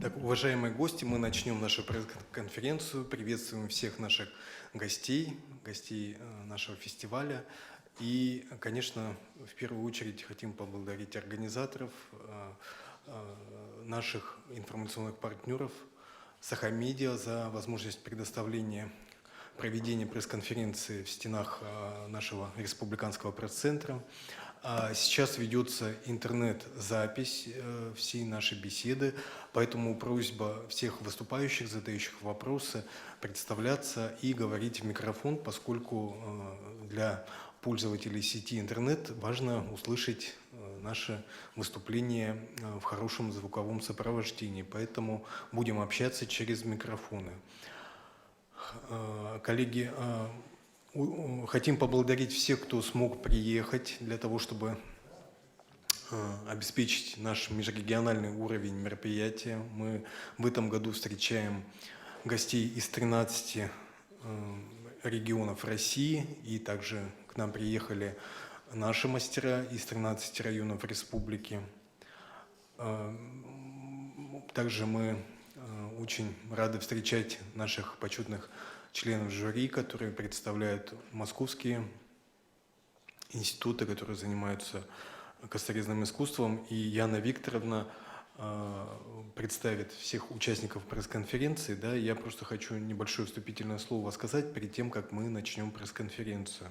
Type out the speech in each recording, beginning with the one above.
Так, уважаемые гости, мы начнем нашу пресс-конференцию. Приветствуем всех наших гостей нашего фестиваля. И, конечно, в первую очередь хотим поблагодарить организаторов, наших информационных партнеров, Сахамедиа за возможность предоставления проведения пресс-конференции в стенах нашего республиканского пресс-центра. Сейчас ведется интернет-запись всей нашей беседы, поэтому просьба всех выступающих, задающих вопросы, представляться и говорить в микрофон, поскольку для пользователей сети интернет важно услышать наше выступление в хорошем звуковом сопровождении, поэтому будем общаться через микрофоны. Коллеги, хотим поблагодарить всех, кто смог приехать для того, чтобы обеспечить наш межрегиональный уровень мероприятия. Мы в этом году встречаем гостей из 13 регионов России, и также к нам приехали наши мастера из 13 районов республики. Также мы очень рады встречать наших почетных членов жюри, которые представляют московские институты, которые занимаются косторезным искусством. И Яна Викторовна представит всех участников пресс-конференции. Да, я просто хочу небольшое вступительное слово сказать перед тем, как мы начнем пресс-конференцию.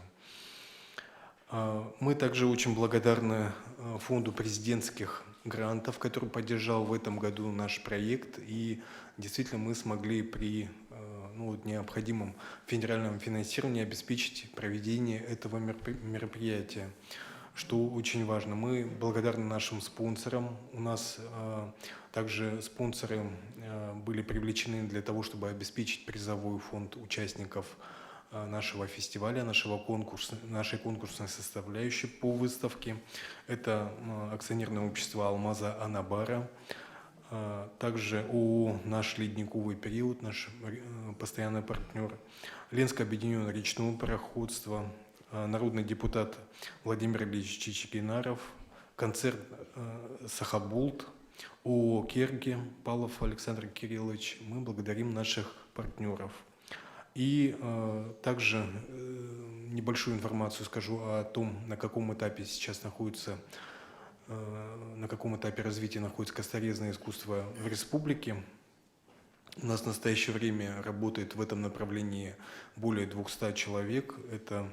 Мы также очень благодарны фонду президентских грантов, который поддержал в этом году наш проект. И действительно мы смогли при необходимом федеральном финансировании обеспечить проведение этого мероприятия, что очень важно. Мы благодарны нашим спонсорам. У нас также спонсоры были привлечены для того, чтобы обеспечить призовой фонд участников нашего фестиваля, нашей конкурсной составляющей по выставке. Это акционерное общество «Алмаза Анабара». Также ООО «Наш ледниковый период», наш постоянный партнер, Ленское объединенное речное пароходство, народный депутат Владимир Ильич Чичигинаров, концерт «Сахабулт», ООО «Керги», Павлов Александр Кириллович. Мы благодарим наших партнеров. И также небольшую информацию скажу о том, на каком этапе сейчас находится, на каком этапе развития находится косторезное искусство в республике. У нас в настоящее время работает в этом направлении более 200 человек. Это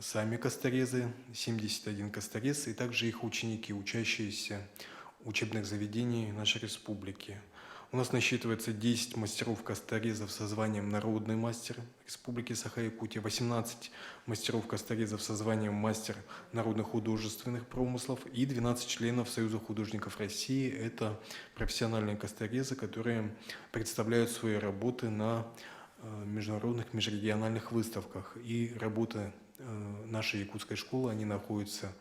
сами косторезы, 71 косторез, и также их ученики, учащиеся учебных заведений нашей республики. У нас насчитывается 10 мастеров-косторезов со званием «Народный мастер» Республики Саха-Якутия, 18 мастеров-косторезов со званием «Мастер народных художественных промыслов» и 12 членов Союза художников России. Это профессиональные косторезы, которые представляют свои работы на международных, межрегиональных выставках. И работы нашей якутской школы, они находятся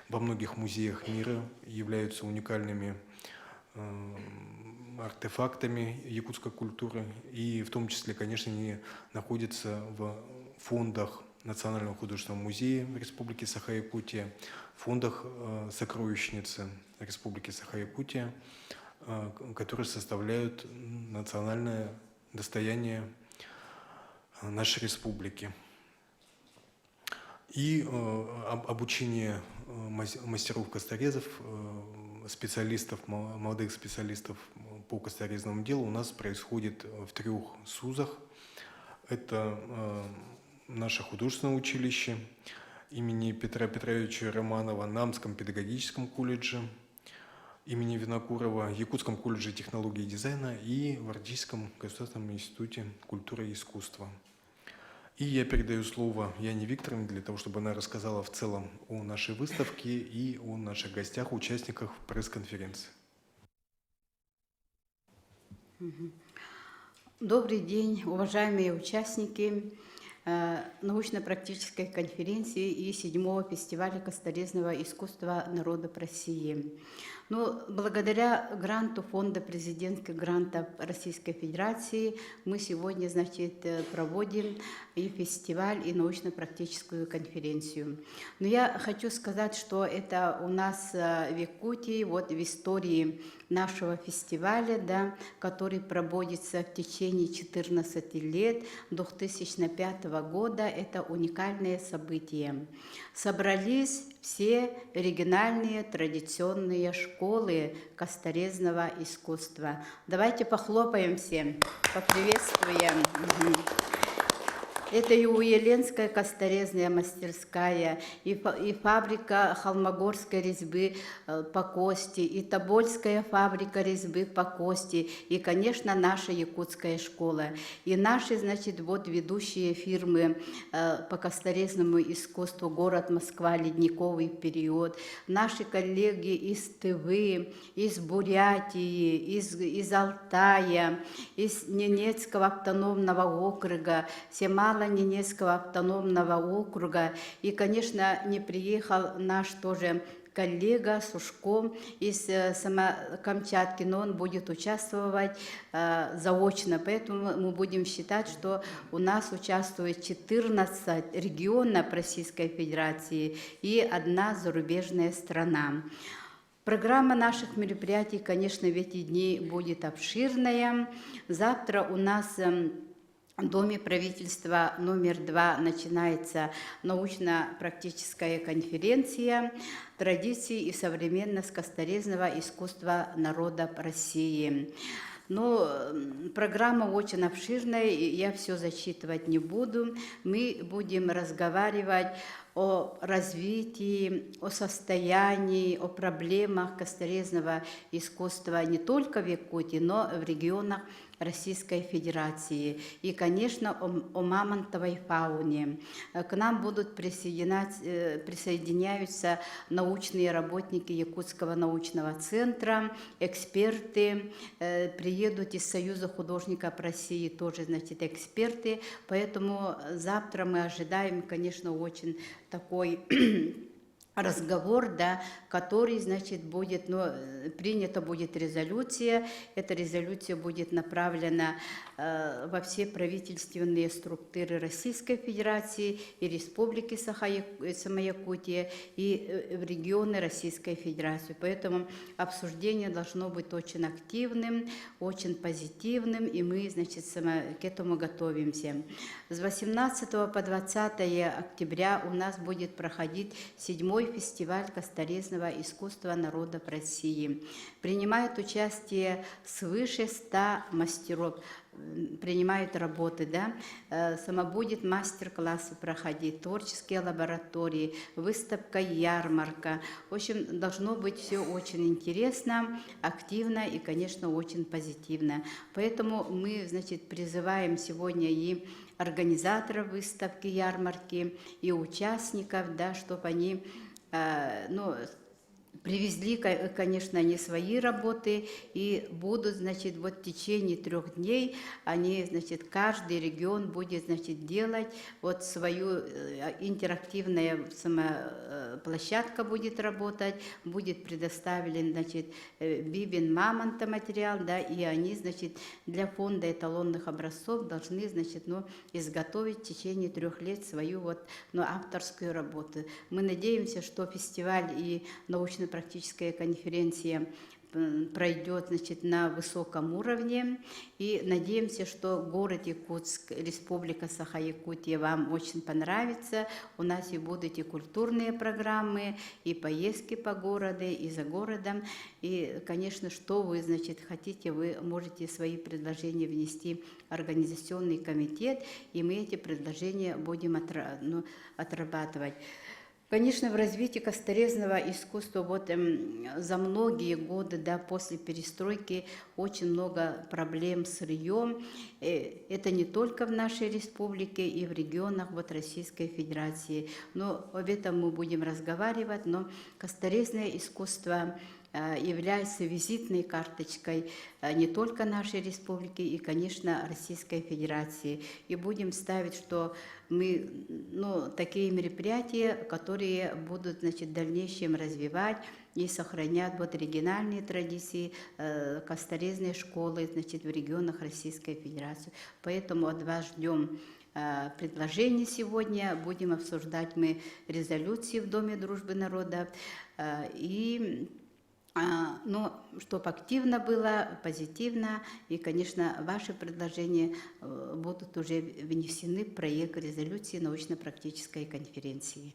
во многих музеях мира, являются уникальными артефактами якутской культуры, и в том числе, конечно, они находятся в фондах Национального художественного музея Республики Саха-Якутия, фондах сокровищницы Республики Саха-Якутия, которые составляют национальное достояние нашей республики. И обучение мастеров-косторезов, специалистов, молодых специалистов по косторезному делу у нас происходит в 3 СУЗах. Это наше художественное училище имени Петра Петровича Романова, Намском педагогическом колледже имени Винокурова, Якутском колледже технологии и дизайна и в Российском государственном институте культуры и искусства. И я передаю слово Яне Викторовне для того, чтобы она рассказала в целом о нашей выставке и о наших гостях, участниках пресс-конференции. Добрый день, уважаемые участники научно-практической конференции и 7-го фестиваля косторезного искусства народов России. Ну, благодаря гранту Фонда президентских грантов Российской Федерации мы сегодня, значит, проводим и фестиваль, и научно-практическую конференцию. Но я хочу сказать, что это у нас в Якутии, вот в истории нашего фестиваля, да, который проводится в течение 14 лет, 2005 года, это уникальное событие. Собрались все региональные традиционные школы косторезного искусства. Давайте похлопаем всем, поприветствуем. Это и Уеленская косторезная мастерская, и фабрика холмогорской резьбы по кости, и Тобольская фабрика резьбы по кости, и, конечно, наша якутская школа. И наши, значит, вот ведущие фирмы по косторезному искусству, город Москва, ледниковый период, наши коллеги из Тывы, из Бурятии, из Алтая, из Ненецкого автономного округа, Семало-Ненецкого автономного округа. И, конечно, не приехал наш тоже коллега Сушко из Камчатки, но он будет участвовать заочно. Поэтому мы будем считать, что у нас участвует 14 регионов Российской Федерации и одна зарубежная страна. Программа наших мероприятий, конечно, в эти дни будет обширная. Завтра у нас в Доме правительства номер 2 начинается научно-практическая конференция «Традиции и современность косторезного искусства народов России». Но программа очень обширная, и я все зачитывать не буду. Мы будем разговаривать о развитии, о состоянии, о проблемах косторезного искусства не только в Якутии, но и в регионах Российской Федерации. И, конечно, о мамонтовой фауне. К нам будут присоединяются научные работники Якутского научного центра, эксперты, приедут из Союза художников России тоже, значит, эксперты. Поэтому завтра мы ожидаем, конечно, очень такой разговор, да, который, значит, будет, принята будет резолюция. Эта резолюция будет направлена во все правительственные структуры Российской Федерации и Республики Саха-Якутия и в регионы Российской Федерации. Поэтому обсуждение должно быть очень активным, очень позитивным, и мы, значит, к этому готовимся. С 18 по 20 октября у нас будет проходить 7-й фестиваль косторезного искусства народов России. Принимает участие свыше 100 мастеров, принимают работы, да, будет мастер-классы проходить, творческие лаборатории, выставка, ярмарка. В общем, должно быть все очень интересно, активно и, конечно, очень позитивно. Поэтому мы, значит, призываем сегодня и организаторов выставки, ярмарки, и участников, да, чтобы они привезли, конечно, они свои работы и будут, значит, вот в течение 3 дней они, значит, каждый регион будет, значит, делать вот свою интерактивная площадка будет работать, будет предоставлен, значит, бибин мамонта материал, да, и они, значит, для фонда эталонных образцов должны, значит, изготовить в течение 3 лет свою вот, авторскую работу. Мы надеемся, что фестиваль и научно-практическая конференция пройдет, значит, на высоком уровне, и надеемся, что город Якутск, Республика Саха-Якутия вам очень понравится. У нас и будут и культурные программы, и поездки по городу, и за городом, и, конечно, что вы, значит, хотите, вы можете свои предложения внести в организационный комитет, и мы эти предложения будем отрабатывать. Конечно, в развитии косторезного искусства вот за многие годы, да, после перестройки очень много проблем с сырьем. Это не только в нашей республике и в регионах вот Российской Федерации. Но об этом мы будем разговаривать. Но косторезное искусство является визитной карточкой не только нашей республики и, конечно, Российской Федерации. И будем ставить, что мы, такие мероприятия, которые будут, значит, в дальнейшем развивать и сохранять вот региональные традиции косторезной школы, значит, в регионах Российской Федерации. Поэтому от вас ждем предложений сегодня. Будем обсуждать мы резолюции в Доме дружбы народов. Чтобы активно было, позитивно. И, конечно, ваши предложения будут уже внесены в проект резолюции научно-практической конференции.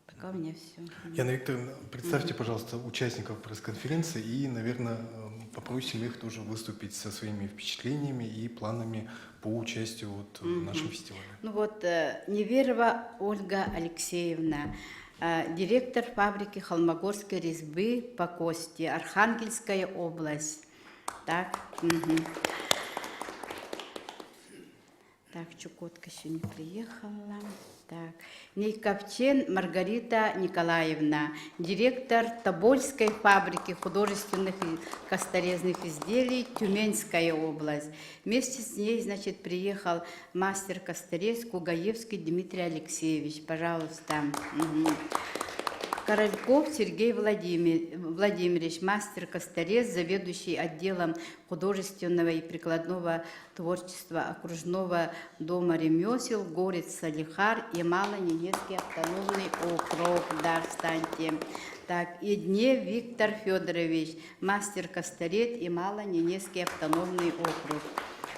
Пока у меня все. Яна Викторовна, представьте, пожалуйста, участников пресс-конференции и, наверное, попросим их тоже выступить со своими впечатлениями и планами по участию в нашем фестивале. Неверова Ольга Алексеевна, директор фабрики холмогорской резьбы по кости, Архангельская область. Так, Так, Чукотка еще не приехала. Так, Нейковчен Маргарита Николаевна, директор Тобольской фабрики художественных и косторезных изделий, Тюменская область. Вместе с ней, значит, приехал мастер косторез Кугаевский Дмитрий Алексеевич. Пожалуйста. Корольков Сергей Владимирович, мастер косторез, заведующий отделом художественного и прикладного творчества окружного дома ремесел, город Салихар, Ямало-Ненецкий автономный округ. Да, встаньте. Так, Идне Виктор Федорович, мастер косторез, Ямало-Ненецкий автономный округ.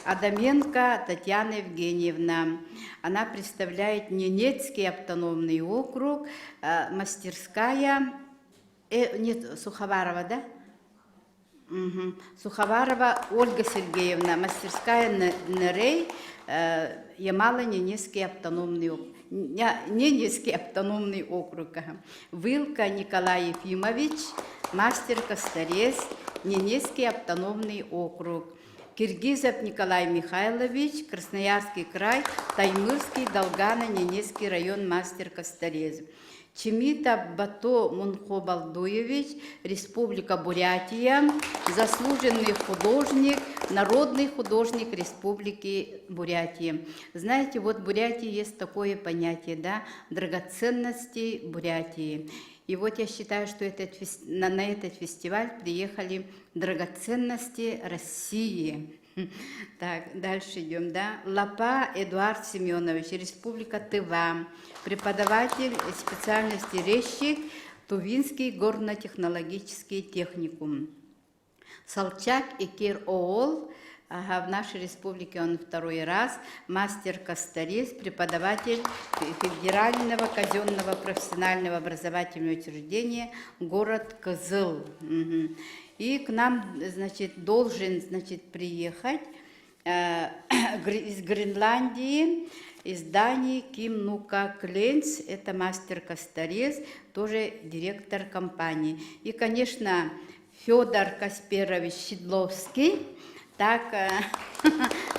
Адаменко Татьяна Евгеньевна. Она представляет Ненецкий автономный округ, мастерская, Суховарова, да? Суховарова Ольга Сергеевна, мастерская Нерей, Ямало-Ненецкий автономный округ. Ненецкий автономный округ. Вилка Николай Ефимович, мастер косторез, Ненецкий автономный округ. Киргизов Николай Михайлович, Красноярский край, Таймырский, Долгано-Ненецкий район, мастер косторез. Чемитов Бато Мунхобалдуевич, Республика Бурятия, заслуженный художник, народный художник Республики Бурятия. Знаете, вот в Бурятии есть такое понятие, да, драгоценности Бурятии. И вот я считаю, что на этот фестиваль приехали драгоценности России. Так, дальше идем, да. Лапа Эдуард Семенович, Республика Тыва, преподаватель специальности резчик, Тувинский горно-технологический техникум. Салчак Икир Оол, в нашей республике он второй раз, мастер косторез, преподаватель Федерального казенного профессионального образовательного учреждения, город Кызыл. И к нам, значит, должен, значит, приехать из Гренландии, из Дании Ким Нука Кленц, это мастер косторез, тоже директор компании. И, конечно, Федор Касперович Щедловский, так,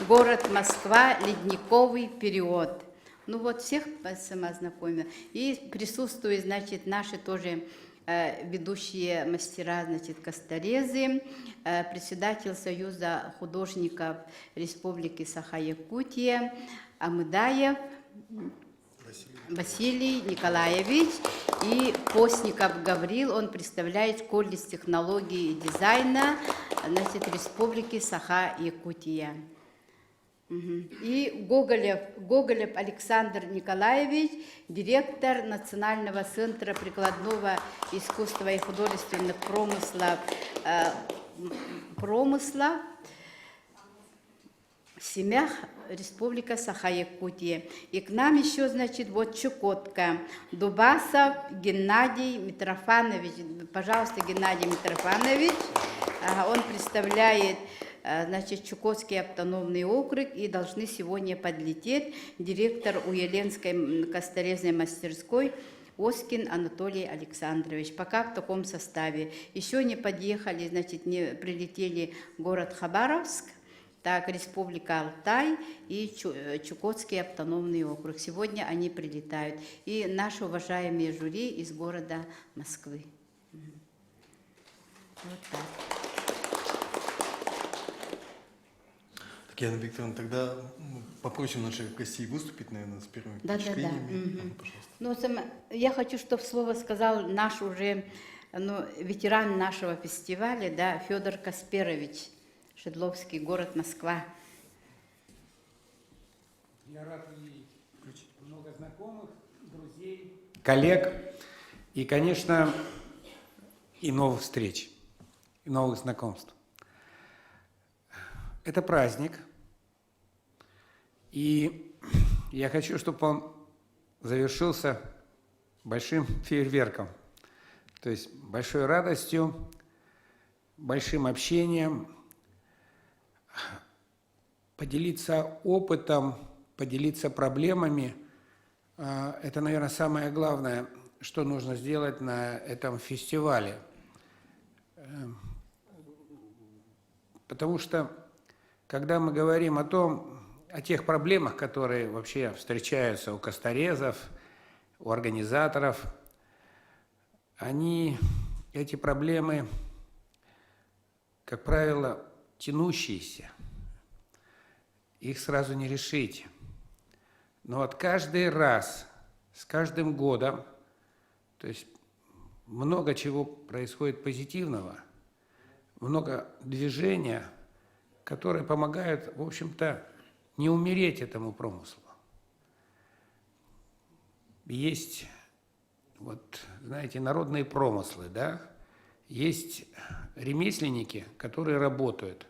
город Москва, ледниковый период. Ну вот всех самознакомил. И присутствуют, значит, наши тоже ведущие мастера, значит, косторезы, председатель Союза художников Республики Саха-Якутия Амыдаев Василий Николаевич и Постников Гаврил, он представляет колледж технологии и дизайна, значит, Республики Саха-Якутия. И Гоголев Александр Николаевич, директор Национального центра прикладного искусства и художественных промысла Семях, Республика Саха-Якутия. И к нам еще, значит, вот Чукотка. Дубасов Геннадий Митрофанович. Пожалуйста, Геннадий Митрофанович. Он представляет, значит, Чукотский автономный округ и должны сегодня подлететь директор Уеленской косторезной мастерской Оскин Анатолий Александрович. Пока в таком составе. Еще не подъехали, значит, не прилетели город Хабаровск, так, Республика Алтай и Чукотский автономный округ. Сегодня они прилетают. И наши уважаемые жюри из города Москвы. Вот так. Татьяна Викторовна, тогда попросим наших гостей выступить, наверное, с первыми Да. впечатлениями. Мгм. Пожалуйста. Ну, я хочу, чтобы слово сказал наш уже ветеран нашего фестиваля, да, Федор Касперович, Шедловский, город Москва. Я рад видеть много знакомых, друзей, коллег и, конечно, и новых встреч, и новых знакомств. Это праздник, и я хочу, чтобы он завершился большим фейерверком, то есть большой радостью, большим общением, поделиться опытом, поделиться проблемами. Это, наверное, самое главное, что нужно сделать на этом фестивале. Потому что, когда мы говорим о тех проблемах, которые вообще встречаются у косторезов, у организаторов, эти проблемы, как правило, тянущиеся. Их сразу не решить. Но вот каждый раз, с каждым годом, то есть много чего происходит позитивного, много движения, которые помогают, в общем-то, не умереть этому промыслу. Есть, знаете, народные промыслы, да? Есть ремесленники, которые работают.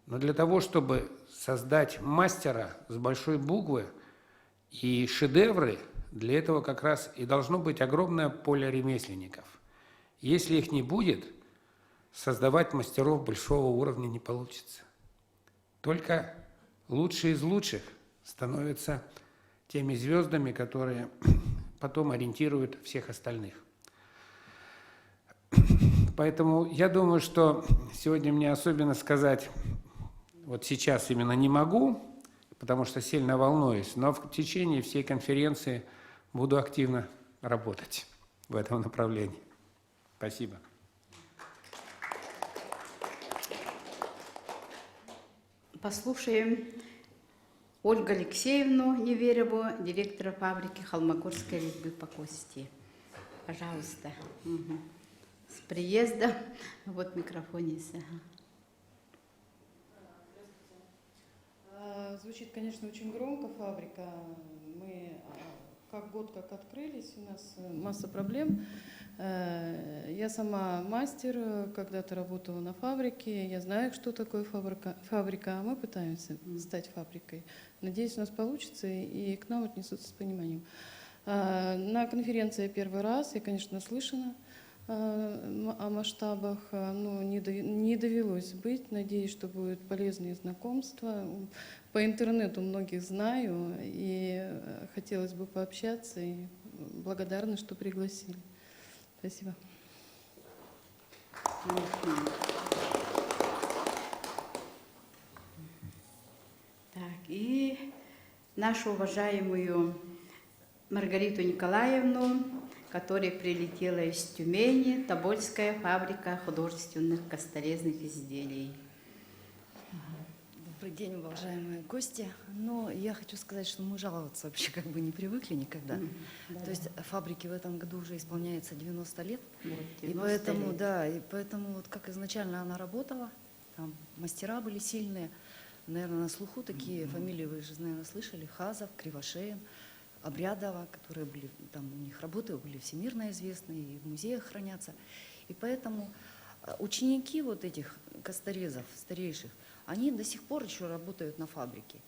Но для того, чтобы создать мастера с большой буквы и шедевры, для этого как раз и должно быть огромное поле ремесленников. Если их не будет, создавать мастеров большого уровня не получится. Только лучшие из лучших становятся теми звездами, которые потом ориентируют всех остальных. Поэтому я думаю, что сегодня мне особенно сказать, вот сейчас именно не могу, потому что сильно волнуюсь, но в течение всей конференции буду активно работать в этом направлении. Спасибо. Послушаем Ольгу Алексеевну Невереву, директора фабрики холмогорской резьбы по кости. Пожалуйста. Угу. С приездом. Вот микрофон есть. Звучит, конечно, очень громко фабрика. Мы как открылись, у нас масса проблем. Я сама мастер, когда-то работала на фабрике, я знаю, что такое фабрика, а мы пытаемся стать фабрикой. Надеюсь, у нас получится, и к нам отнесутся с пониманием. На конференции первый раз, я, конечно, наслышана о масштабах, но не довелось быть. Надеюсь, что будут полезные знакомства. По интернету многих знаю, и хотелось бы пообщаться, и благодарна, что пригласили. Спасибо. Так, и нашу уважаемую Маргариту Николаевну, которая прилетела из Тюмени, Тобольская фабрика художественных косторезных изделий. Добрый день, уважаемые гости. Но я хочу сказать, что мы жаловаться вообще как бы не привыкли никогда. То есть фабрике в этом году уже исполняется 90 лет. Вот, 90 и поэтому, лет. да, и поэтому вот как изначально она работала, там мастера были сильные, наверное, на слуху такие фамилии вы же, наверное, слышали: Хазов, Кривошеин, Обрядова, которые были, там у них работы были всемирно известные, и в музеях хранятся. И поэтому ученики вот этих косторезов, старейших, они до сих пор еще работают на фабрике.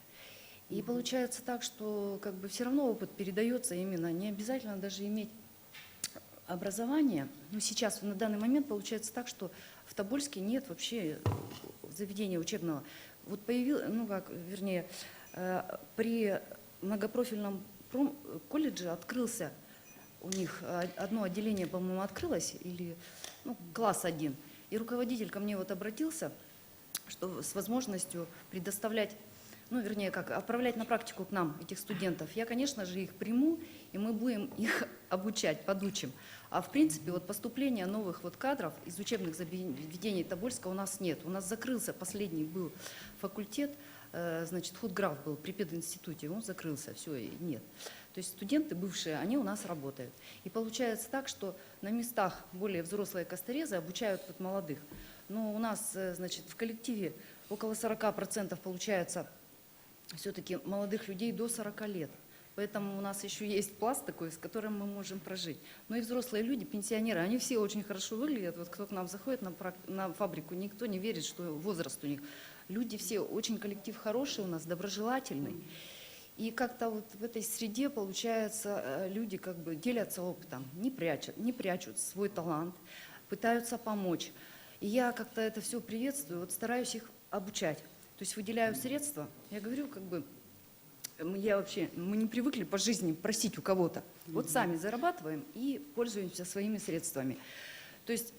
И получается так, что как бы все равно опыт передается именно, не обязательно даже иметь образование. Но сейчас, на данный момент, получается так, что в Тобольске нет вообще заведения учебного. Вот при многопрофильном колледже открылся у них одно отделение, по-моему, открылось, или класс один. И руководитель ко мне вот обратился, что с возможностью предоставлять ну, вернее, как, отправлять на практику к нам этих студентов, я, конечно же, их приму, и мы будем их обучать, подучим. А в принципе, вот поступления новых вот кадров из учебных заведений Тобольска у нас нет. У нас закрылся, последний был факультет, значит, худграф был при пединституте, он закрылся, все, и нет. То есть студенты бывшие, они у нас работают. И получается так, что на местах более взрослые косторезы обучают вот молодых. Но у нас, значит, в коллективе около 40% получается все-таки молодых людей до 40 лет. Поэтому у нас еще есть пласт такой, с которым мы можем прожить. Но и взрослые люди, пенсионеры, они все очень хорошо выглядят. Вот кто к нам заходит на фабрику, никто не верит, что возраст у них. Люди все, очень коллектив хороший у нас, доброжелательный. И как-то вот в этой среде, получается, люди как бы делятся опытом, не прячут свой талант, пытаются помочь. И я как-то это все приветствую, вот стараюсь их обучать. То есть выделяю средства, я говорю, как бы, мы не привыкли по жизни просить у кого-то. Вот сами зарабатываем и пользуемся своими средствами. То есть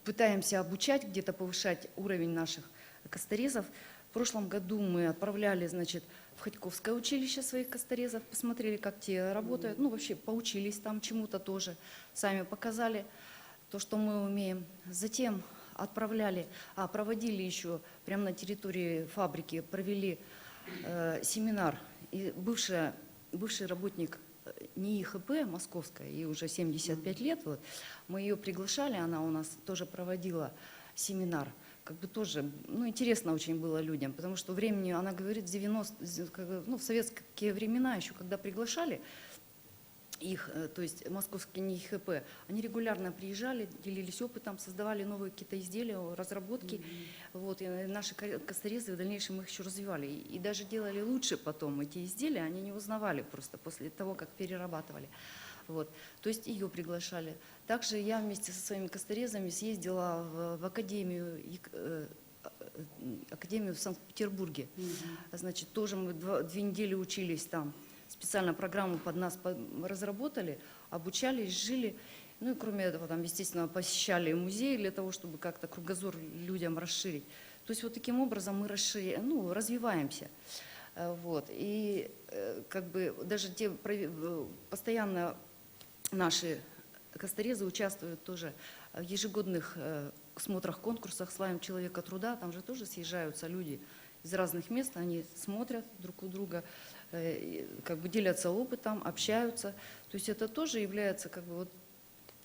пытаемся обучать, где-то повышать уровень наших косторезов. В прошлом году мы отправляли, значит, в Ходьковское училище своих косторезов, посмотрели, как те работают. Ну, вообще поучились там чему-то тоже, сами показали то, что мы умеем. Затем проводили еще прямо на территории фабрики, провели семинар. И бывший работник НИИ ХП московская, ей уже 75 лет, вот, мы ее приглашали, она у нас тоже проводила семинар. Как бы тоже, ну, интересно очень было людям, потому что времени, она говорит, в советские времена еще, когда приглашали их, то есть московские НИИ ХП, они регулярно приезжали, делились опытом, создавали новые какие-то изделия, разработки. Вот, и наши косторезы в дальнейшем их еще развивали. И даже делали лучше потом эти изделия, они не узнавали просто после того, как перерабатывали. Вот, то есть ее приглашали. Также я вместе со своими косторезами съездила в академию в Санкт-Петербурге. Значит, тоже мы 2 недели учились там. Специально программу под нас разработали, обучались, жили. Ну и кроме этого, там, естественно, посещали музеи для того, чтобы как-то кругозор людям расширить. То есть вот таким образом мы развиваемся. Вот. И как бы даже те постоянно наши косторезы участвуют тоже в ежегодных смотрах, конкурсах «Славим человека труда». Там же тоже съезжаются люди из разных мест, они смотрят друг у друга, как бы делятся опытом, общаются. То есть это тоже является как бы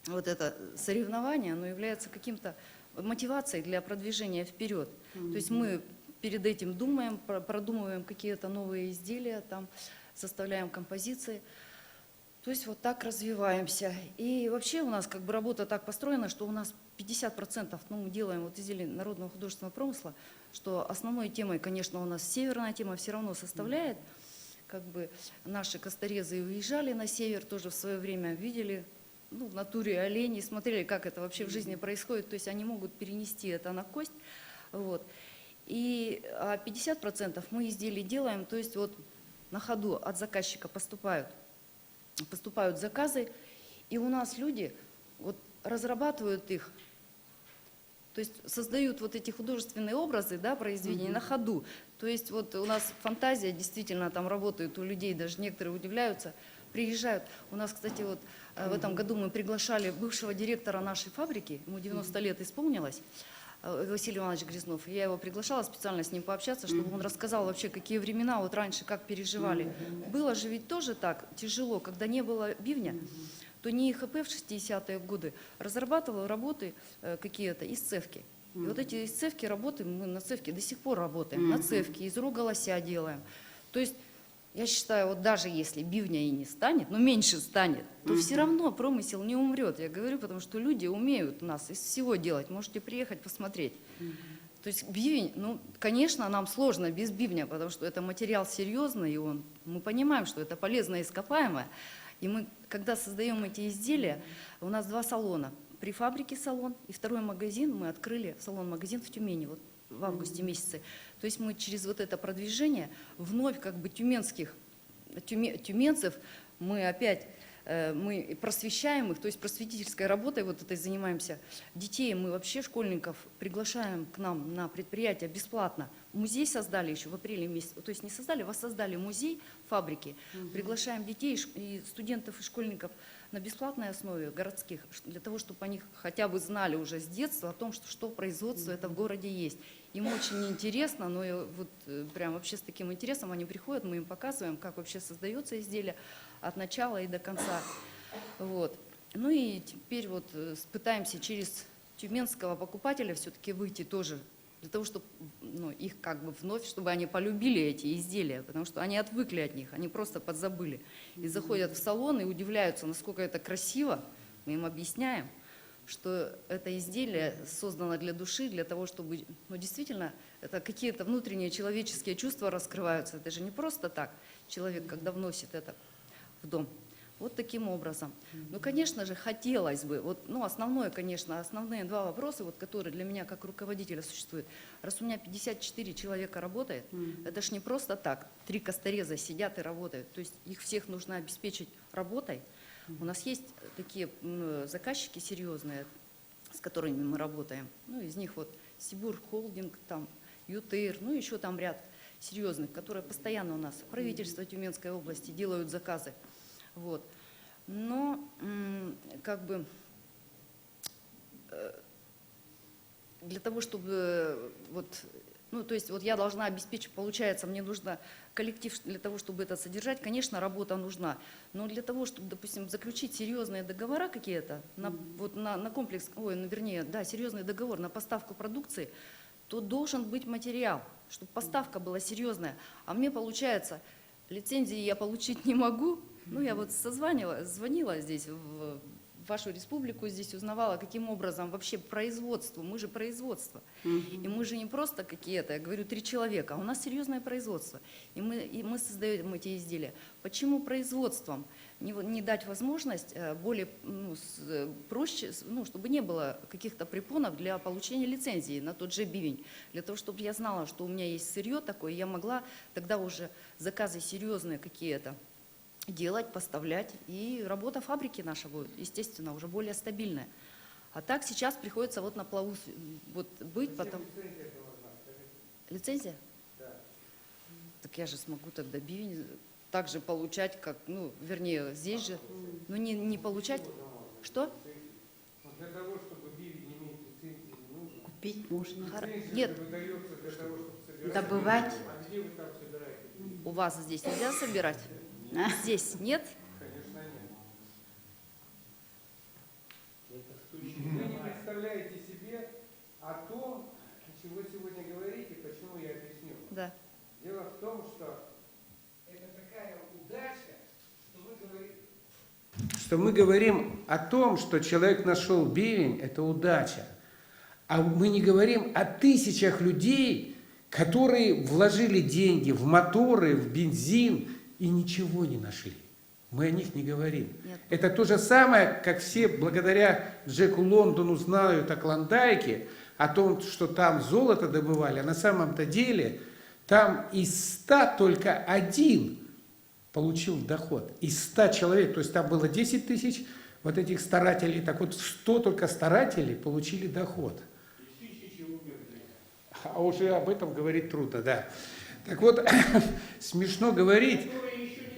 вот это соревнование, оно является каким-то мотивацией для продвижения вперед. То есть мы перед этим думаем, продумываем какие-то новые изделия, там, составляем композиции. То есть вот так развиваемся. И вообще у нас как бы работа так построена, что у нас 50%, мы делаем вот изделия народного художественного промысла, что основной темой, конечно, у нас северная тема все равно составляет. Как бы наши косторезы уезжали на север, тоже в свое время видели, в натуре оленей, смотрели, как это вообще в жизни происходит. То есть они могут перенести это на кость. Вот. И 50% мы изделия делаем, то есть вот на ходу от заказчика поступают заказы, и у нас люди вот разрабатывают их, то есть создают вот эти художественные образы, да, произведения на ходу. То есть вот у нас фантазия действительно там работает у людей, даже некоторые удивляются, приезжают. У нас, кстати, вот в этом году мы приглашали бывшего директора нашей фабрики, ему 90 лет исполнилось, Василий Иванович Грязнов. Я его приглашала специально с ним пообщаться, чтобы он рассказал вообще, какие времена вот раньше, как переживали. Было же ведь тоже так тяжело, когда не было бивня, то НИИ ХП в 60-е годы разрабатывал работы какие-то из цевки. И вот эти из цевки работы, мы на цевке до сих пор работаем, на цевке, из рога лося делаем. То есть я считаю, вот даже если бивня и не станет, но меньше станет, то все равно промысел не умрет. Я говорю, потому что люди умеют у нас из всего делать. Можете приехать посмотреть. То есть бивень, конечно, нам сложно без бивня, потому что это материал серьезный, и мы понимаем, что это полезное ископаемое. И мы, когда создаем эти изделия, у нас 2 салона. При фабрике салон и 2-й магазин мы открыли, салон-магазин в Тюмени, вот в августе месяце. То есть мы через вот это продвижение вновь как бы тюменцев мы опять мы просвещаем их, то есть просветительской работой вот этой занимаемся. Детей мы вообще, школьников, приглашаем к нам на предприятия бесплатно. музей создали еще в апреле месяце, то есть не создали, воссоздали музей фабрики. Приглашаем детей и студентов и школьников на бесплатной основе городских, для того, чтобы они хотя бы знали уже с детства о том, что производство это в городе есть. Им очень интересно, но вот прям вообще с таким интересом они приходят, мы им показываем, как вообще создается изделие от начала и до конца. Вот. Ну и теперь вот пытаемся через тюменского покупателя все-таки выйти тоже, для того, чтобы их как бы вновь, чтобы они полюбили эти изделия, потому что они отвыкли от них, они просто подзабыли. И заходят в салон и удивляются, насколько это красиво. Мы им объясняем, что это изделие создано для души, для того, чтобы, действительно, это какие-то внутренние человеческие чувства раскрываются. Это же не просто так человек, когда вносит это в дом. Вот таким образом. Ну, конечно же, хотелось бы, основное, конечно, основные два вопроса, которые для меня как руководителя существуют. Раз у меня 54 человека работает, это ж не просто так, 3 костореза сидят и работают. То есть их всех нужно обеспечить работой. У нас есть такие заказчики серьезные, с которыми мы работаем. Из них Сибур Холдинг, там, ЮТР, еще там ряд серьезных, которые постоянно у нас, правительство Тюменской области, делают заказы. Вот. Но как бы для того, чтобы то есть я должна обеспечить, получается, мне нужно коллектив для того, чтобы это содержать, конечно, работа нужна, но для того, чтобы, допустим, заключить серьезные договора какие-то на комплекс, серьезный договор на поставку продукции, то должен быть материал, чтобы поставка была серьезная. А мне, получается, лицензии я получить не могу. Я звонила здесь в вашу республику, здесь узнавала, каким образом вообще производство. Мы же производство. И мы же не просто какие-то, я говорю, 3 человека, а у нас серьезное производство. И мы создаем эти изделия. Почему производством не дать возможность более проще, чтобы не было каких-то препонов для получения лицензии на тот же бивень. Для того, чтобы я знала, что у меня есть сырье такое, я могла тогда уже заказы серьезные какие-то делать, поставлять, и работа фабрики наша будет, естественно, уже более стабильная. А так сейчас приходится на плаву быть, потом... Лицензия? Да. Так я же смогу тогда бивень так же получать, как, вернее, здесь же, но не получать... Что? Для того, чтобы бивень иметь лицензию, не нужно. Купить можно. Лицензия выдается для того, чтобы собирать. Добывать. А где вы там собираете? У вас здесь нельзя собирать? Здесь нет? Конечно, нет. Вы не представляете себе о том, о чем вы сегодня говорите, почему я объясню. Да. Дело в том, что это такая удача, что мы говорим о том, что человек нашел бивень, это удача. А мы не говорим о тысячах людей, которые вложили деньги в моторы, в бензин и ничего не нашли. Мы о них не говорим. Нет. Это то же самое, как все благодаря Джеку Лондону знают о Клондайке, о том, что там золото добывали, а на самом-то деле там из 100 только 1 получил доход. Из 100 человек, то есть там было 10 тысяч этих старателей, так вот 100 только старателей получили доход. А уже об этом говорить трудно, да. Так вот, смешно говорить,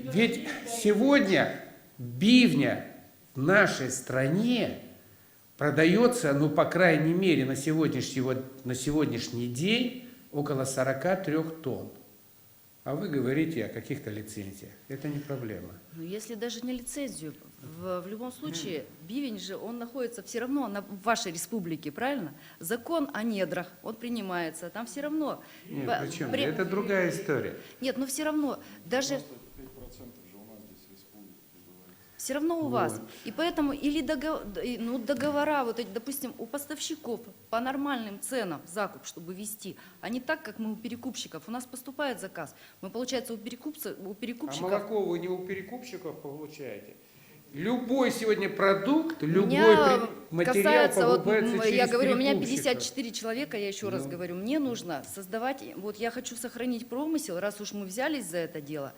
ведь сегодня бивня в нашей стране продается, по крайней мере, на сегодняшний день около 43 тонн. А вы говорите о каких-то лицензиях. Это не проблема. Если даже не лицензию, в любом случае, бивень же, он находится все равно в вашей республике, правильно? Закон о недрах, он принимается, там все равно... Нет, причем? Это другая история. Нет, но все равно, даже... Все равно у вас. И поэтому или договора, допустим, у поставщиков по нормальным ценам закуп, чтобы вести, а не так, как мы у перекупщиков. У нас поступает заказ. Мы, получается, у перекупщиков... А молоко вы не у перекупщиков получаете? Любой сегодня продукт, любой материал покупается через я говорю, у меня перекупщика. 54 человека, я еще раз говорю, мне нужно создавать... я хочу сохранить промысел, раз уж мы взялись за это дело.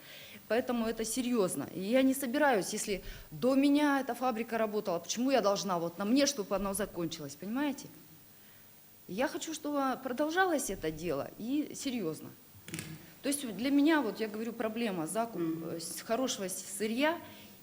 Поэтому это серьезно. И я не собираюсь, если до меня эта фабрика работала, почему я должна на мне, чтобы оно закончилось, понимаете? И я хочу, чтобы продолжалось это дело и серьезно. То есть для меня, вот я говорю, проблема закуп хорошего сырья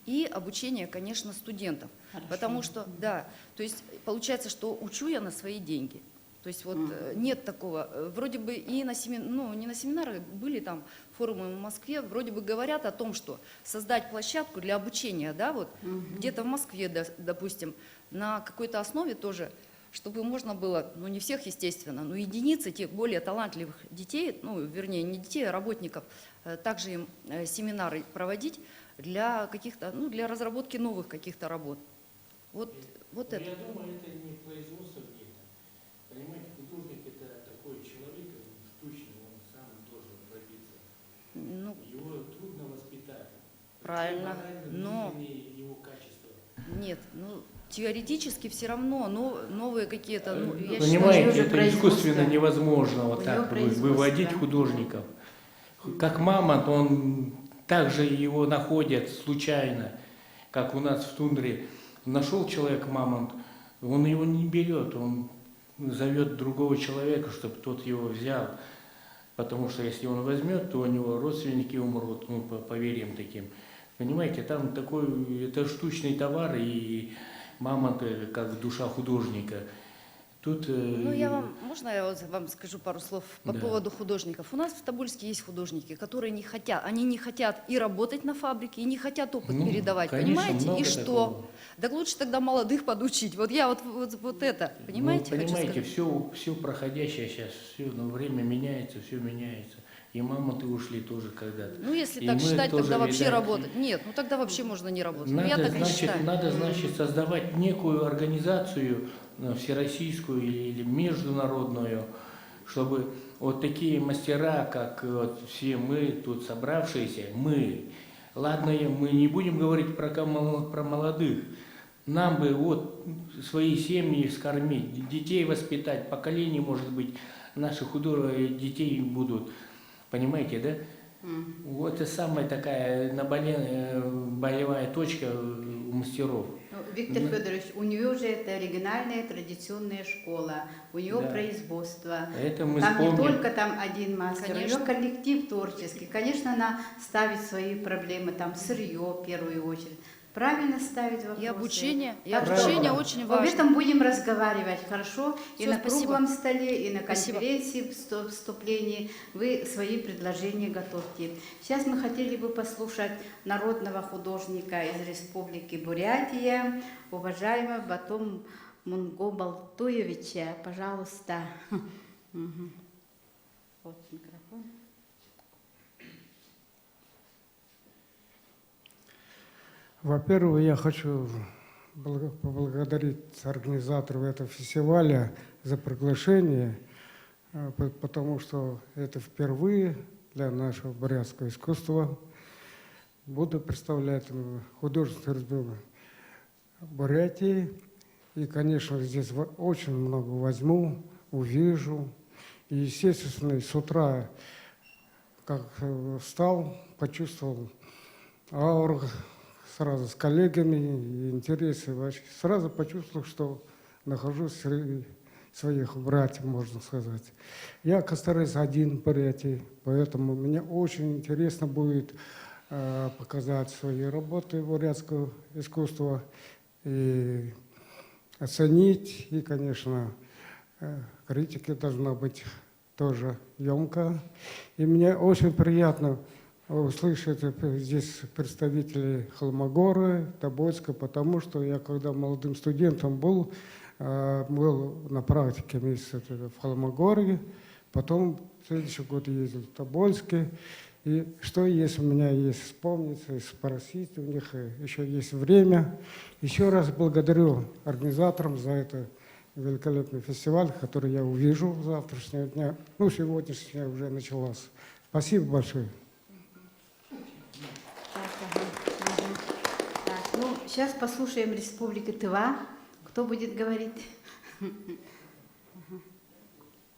и обучение, конечно, студентов. Хорошо. Потому что, да, то есть получается, что учу я на свои деньги. То есть вот нет такого, вроде бы и на семинарах, не на семинарах, были там форумы в Москве, вроде бы говорят о том, что создать площадку для обучения, да, вот где-то в Москве, допустим, на какой-то основе тоже, чтобы можно было, ну не всех, естественно, но единицы тех более талантливых детей, ну вернее не детей, а работников, также им семинары проводить для каких-то, ну для разработки новых каких-то работ. Вот это. Я думаю, это не производство где-то. Понимаете, художник это такой человек, штучный, он сам должен родиться. Ну, Его трудно воспитать. правильно, Морально но жизненные его качества. нет, ну теоретически все равно новые какие-то, ну, я Понимаете, считаю, уже это производство. искусственно невозможно У вот него так производство. выводить художников. Как мамонт, он также его находят случайно, как у нас в тундре. Нашел человек мамонт, он его не берет, он зовет другого человека, чтобы тот его взял. Потому что если он возьмет, то у него родственники умрут, ну, по поверьям таким. Понимаете, там такой, это штучный товар, и мамонт как душа художника. Тут, ну, можно я вот вам скажу пару слов по Да. поводу художников? У нас в Тобольске есть художники, которые не хотят, они не хотят и работать на фабрике, и не хотят опыт ну, передавать, конечно, понимаете? много И что? такого. Так лучше тогда молодых подучить. Вот я вот это, понимаете, Ну, хочу понимаете, сказать? все проходящее сейчас, все, но время меняется, все меняется. И мамонты ушли тоже когда-то. Ну, если И так мы считать, тоже, тогда вообще видать, работать. Нет, ну тогда вообще можно не работать. Ну, я так не считаю. Надо, значит, создавать некую организацию, всероссийскую или международную, чтобы вот такие мастера, как вот все мы тут собравшиеся, ладно, мы не будем говорить про молодых, нам бы вот свои семьи скормить, детей воспитать, поколение, может быть, наших детей будут, понимаете, да? Вот это самая такая болевая точка у мастеров. Ну, Виктор Федорович, у него же это оригинальная традиционная школа, у него Да. производство. Это мы Там не вспомним. только там один мастер, у Конечно. него коллектив творческий. Конечно, она ставит свои проблемы, там сырье в первую очередь. Правильно ставить вопросы. И обучение Так что очень об важно. этом будем разговаривать, хорошо? И Всё, на спасибо. круглом столе, и на Спасибо. конференции вступлении вы свои предложения готовьте. Сейчас мы хотели бы послушать народного художника из Республики Бурятия, уважаемого Батом Мунго Балтуевича. Пожалуйста. Мгм. Вот микрофон. Во-первых, я хочу поблагодарить организаторов этого фестиваля за приглашение, потому что это впервые для нашего бурятского искусства. Буду представлять художественную резьбу Бурятии. И, конечно, здесь очень много возьму, увижу. И, естественно, с утра, как встал, почувствовал ауру, сразу с коллегами, и интересы вообще. Сразу почувствовал, что нахожусь среди своих братьев, можно сказать. Я костарец один в Бурятии, поэтому мне очень интересно будет показать свои работы бурятского искусства и оценить. И, конечно, критика должна быть тоже емко. И мне очень приятно услышать здесь представителей Холмогоры, Тобольска, потому что я, когда молодым студентом был на практике месяц в Холмогоре, потом в следующий год ездил в Тобольске. И что есть у меня есть вспомнить, спросить, у них еще есть время. Еще раз благодарю организаторам за это великолепный фестиваль, который я увижу завтрашнего дня. Ну, сегодняшняя уже началась. Спасибо большое. Так, ну, сейчас послушаем Республики Тыва. Кто будет говорить?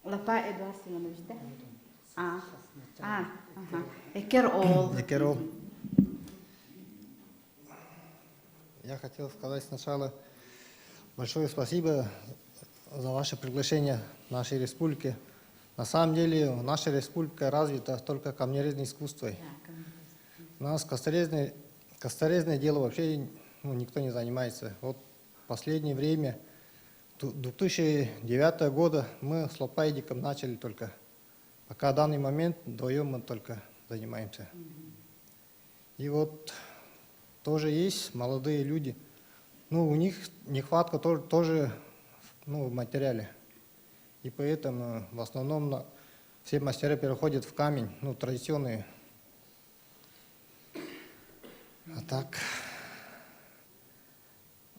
Лапа Эдуард Семенович, да? Ага. Экер-ол. Экерол. Я хотел сказать сначала большое спасибо за ваше приглашение в нашей республике. На самом деле, наша республика развита только камнерезное искусство. У нас косторезное дело вообще никто не занимается. Вот в последнее время, 2009 года, мы с лопайдиком начали только. Пока в данный момент вдвоем мы только занимаемся. И вот тоже есть молодые люди. Ну, у них нехватка тоже в материале. И поэтому в основном все мастера переходят в камень, традиционные. А так,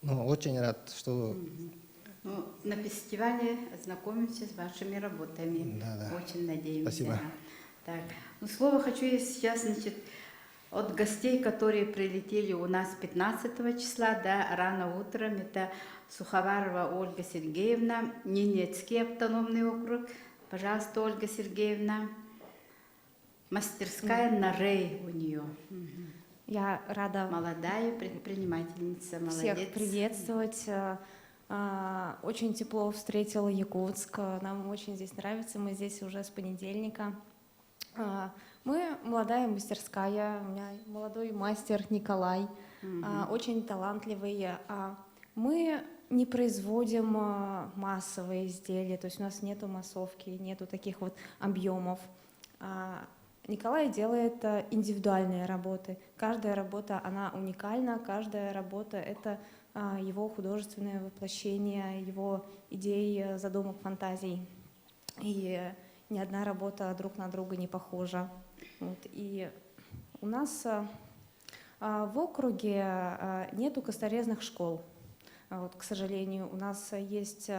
очень рад, что... Ну, на фестивале ознакомимся с вашими работами. Да. Очень надеемся. Спасибо. Так, слово хочу я сейчас, от гостей, которые прилетели у нас 15 числа, рано утром. Это Суховарова Ольга Сергеевна, Ненецкий автономный округ. Пожалуйста, Ольга Сергеевна. Мастерская на Рей у нее. Я рада Молодая предпринимательница, молодец. всех приветствовать. Очень тепло встретила Якутск. Нам очень здесь нравится. Мы здесь уже с понедельника. Мы молодая мастерская. У меня молодой мастер Николай, очень талантливый. Мы не производим массовые изделия, то есть у нас нету массовки, нету таких вот объемов. Николай делает индивидуальные работы. Каждая работа, она уникальна, каждая работа — это его художественное воплощение, его идей, задумок, фантазий. И ни одна работа друг на друга не похожа. Вот. И у нас в округе нету косторезных школ. Вот, к сожалению, у нас есть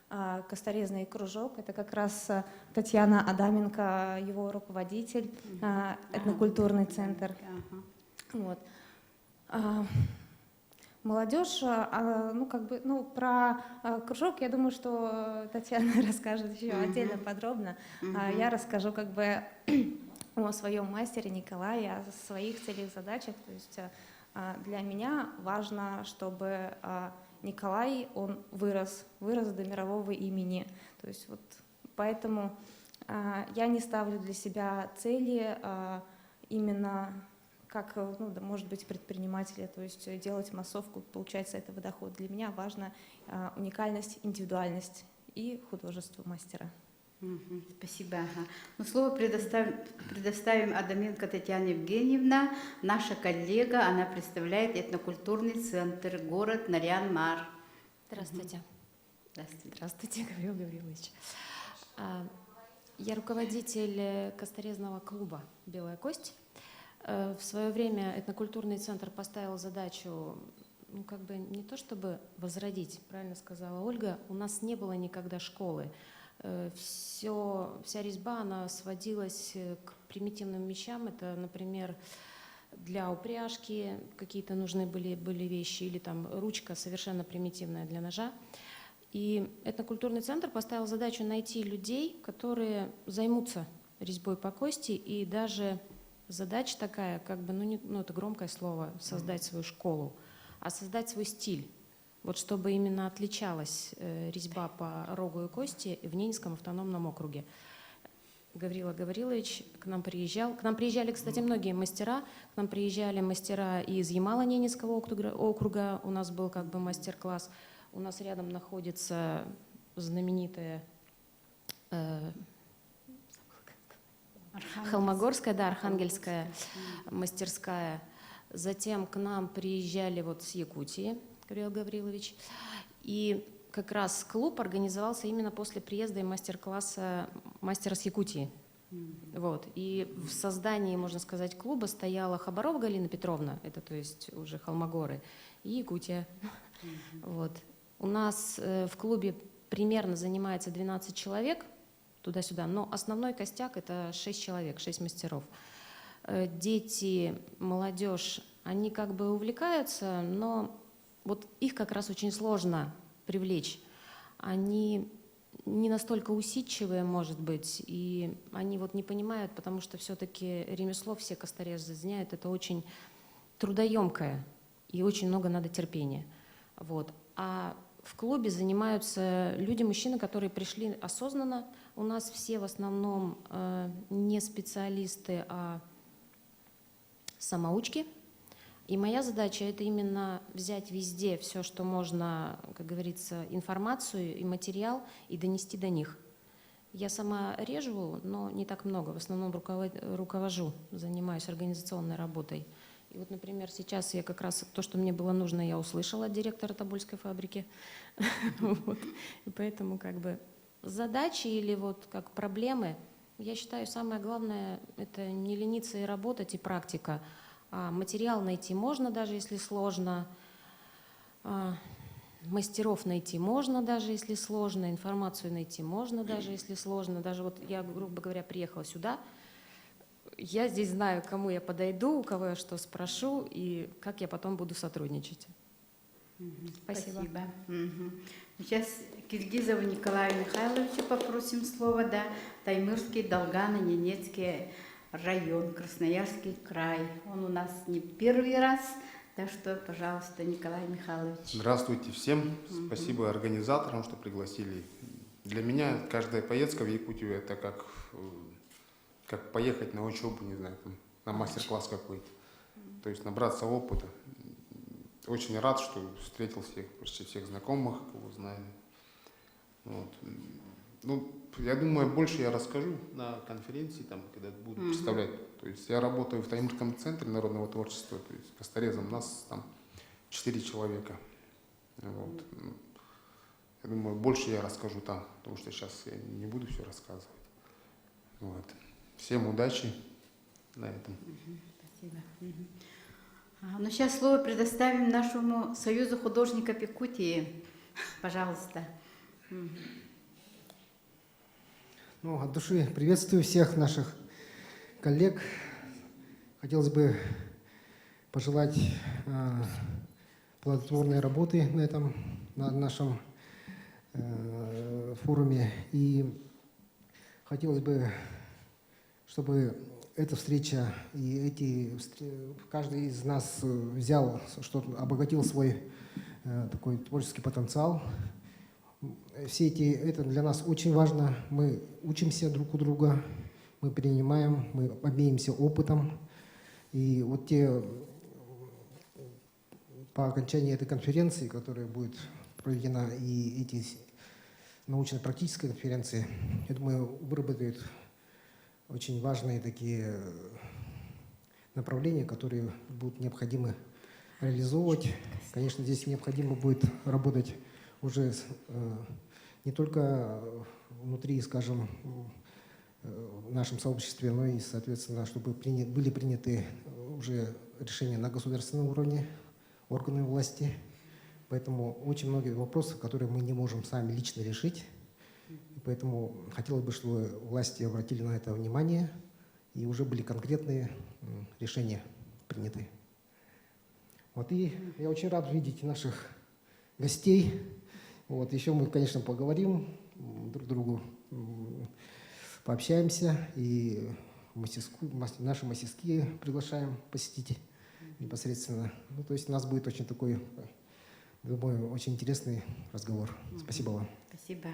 косторезный кружок. Это как раз Татьяна Адаменко, его руководитель, этнокультурный центр. Вот. Молодежь, про кружок, я думаю, что Татьяна расскажет еще отдельно подробно. Я расскажу о своем мастере Николае, о своих целях, задачах. То есть для меня важно, чтобы Николай, он вырос до мирового имени. То есть вот поэтому я не ставлю для себя цели именно как, может быть, предприниматели, то есть делать массовку, получать с этого доход. Для меня важна уникальность, индивидуальность и художество мастера. Спасибо. Слово предоставим Адаменко Татьяне Евгеньевне. Наша коллега, она представляет этнокультурный центр, город Нарьян-Мар. Здравствуйте. Здравствуйте. Здравствуйте, Гавриил Гаврилович. Я руководитель косторезного клуба «Белая кость». В свое время этнокультурный центр поставил задачу, не то чтобы возродить, правильно сказала Ольга, у нас не было никогда школы. Вся резьба, она сводилась к примитивным вещам. Это, например, для упряжки какие-то нужны были вещи, или ручка совершенно примитивная для ножа. И этнокультурный центр поставил задачу найти людей, которые займутся резьбой по кости, и даже задача такая, это громкое слово, создать свою школу, а создать свой стиль. Вот чтобы именно отличалась резьба по рогу и кости в Ненецком автономном округе. Гаврила Гаврилович к нам приезжал. К нам приезжали, кстати, многие мастера. К нам приезжали мастера из Ямало-Ненецкого округа. У нас был мастер-класс. У нас рядом находится знаменитая Холмогорская, Архангельская мастерская. Затем к нам приезжали с Якутии, Гавриил Гаврилович. И как раз клуб организовался именно после приезда и мастер-класса мастера с Якутии. Вот. И в создании, можно сказать, клуба стояла Хабарова Галина Петровна, это то есть уже Холмогоры, и Якутия. Вот. У нас в клубе примерно занимается 12 человек, туда-сюда, но основной костяк — это 6 человек, 6 мастеров. Дети, молодежь, они увлекаются, но их как раз очень сложно привлечь. Они не настолько усидчивые, может быть, и они не понимают, потому что все-таки ремесло, все косторезы знают, это очень трудоемкое, и очень много надо терпения. Вот. А в клубе занимаются люди-мужчины, которые пришли осознанно. У нас все в основном не специалисты, а самоучки. И моя задача — это именно взять везде все, что можно, как говорится, информацию и материал, и донести до них. Я сама режу, но не так много. В основном руковожу, занимаюсь организационной работой. И вот, например, сейчас я как раз то, что мне было нужно, я услышала от директора Тобольской фабрики. Вот. И поэтому как бы задачи или вот как проблемы, я считаю, самое главное — это не лениться и работать, и практика. А материал найти можно, даже если сложно. Мастеров найти можно, даже если сложно. Информацию найти можно, даже если сложно. Даже вот я, грубо говоря, приехала сюда. Я здесь знаю, к кому я подойду, у кого я что спрошу и как я потом буду сотрудничать. Спасибо. Сейчас Киргизову Николаю Михайловичу попросим слово, да. Таймырский, Долгано, Ненецкий район, Красноярский край. Он у нас не первый раз, так что, пожалуйста, Николай Михайлович. Здравствуйте всем. Спасибо организаторам, что пригласили. Для меня каждая поездка в Якутию — это как поехать на учебу, не знаю, там, на мастер-класс какой-то. То есть набраться опыта. Очень рад, что встретил почти всех знакомых, кого знаю. Вот. Ну, я думаю, больше я расскажу на конференции, там, когда буду представлять. То есть я работаю в Таймырском центре народного творчества, то есть косторезом нас там 4 человека. Вот. Я думаю, больше я расскажу там, потому что сейчас я не буду все рассказывать. Вот. Всем удачи на этом. Спасибо. Ну, сейчас слово предоставим нашему Союзу художников Якутии. Пожалуйста. Ну, от души приветствую всех наших коллег. Хотелось бы пожелать плодотворной работы на нашем форуме. И хотелось бы, чтобы эта встреча и каждый из нас взял, что-то, обогатил свой такой творческий потенциал. Это для нас очень важно. Мы учимся друг у друга, мы принимаем, мы обмениваемся опытом. И вот по окончании этой конференции, которая будет проведена, и эти научно-практические конференции, я думаю, выработают очень важные такие направления, которые будут необходимы реализовывать. Конечно, здесь необходимо будет работать уже не только внутри, скажем, в нашем сообществе, но и, соответственно, чтобы были приняты уже решения на государственном уровне, органами власти. Поэтому очень многие вопросы, которые мы не можем сами лично решить. И поэтому хотелось бы, чтобы власти обратили на это внимание и уже были конкретные решения приняты. Вот, и я очень рад видеть наших гостей. Вот, еще мы, конечно, поговорим друг другу, пообщаемся, и наши мастерские приглашаем посетить непосредственно. Ну, то есть у нас будет очень такой, думаю, очень интересный разговор. Спасибо вам. Спасибо.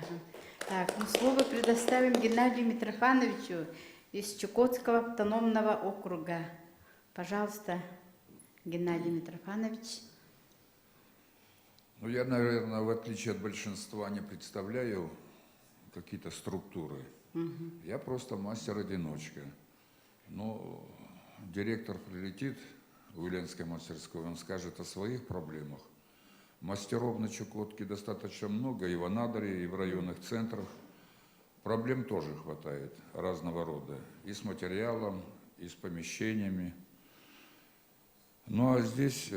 Так, ну, слово предоставим Геннадию Митрофановичу из Чукотского автономного округа. Пожалуйста, Геннадий Митрофанович. Ну, я, наверное, в отличие от большинства, не представляю какие-то структуры. Я просто мастер-одиночка. Но директор прилетит в Ульяновской мастерской, он скажет о своих проблемах. Мастеров на Чукотке достаточно много, и в Анадыре, и в районных центрах. Проблем тоже хватает разного рода. И с материалом, и с помещениями. Ну, а здесь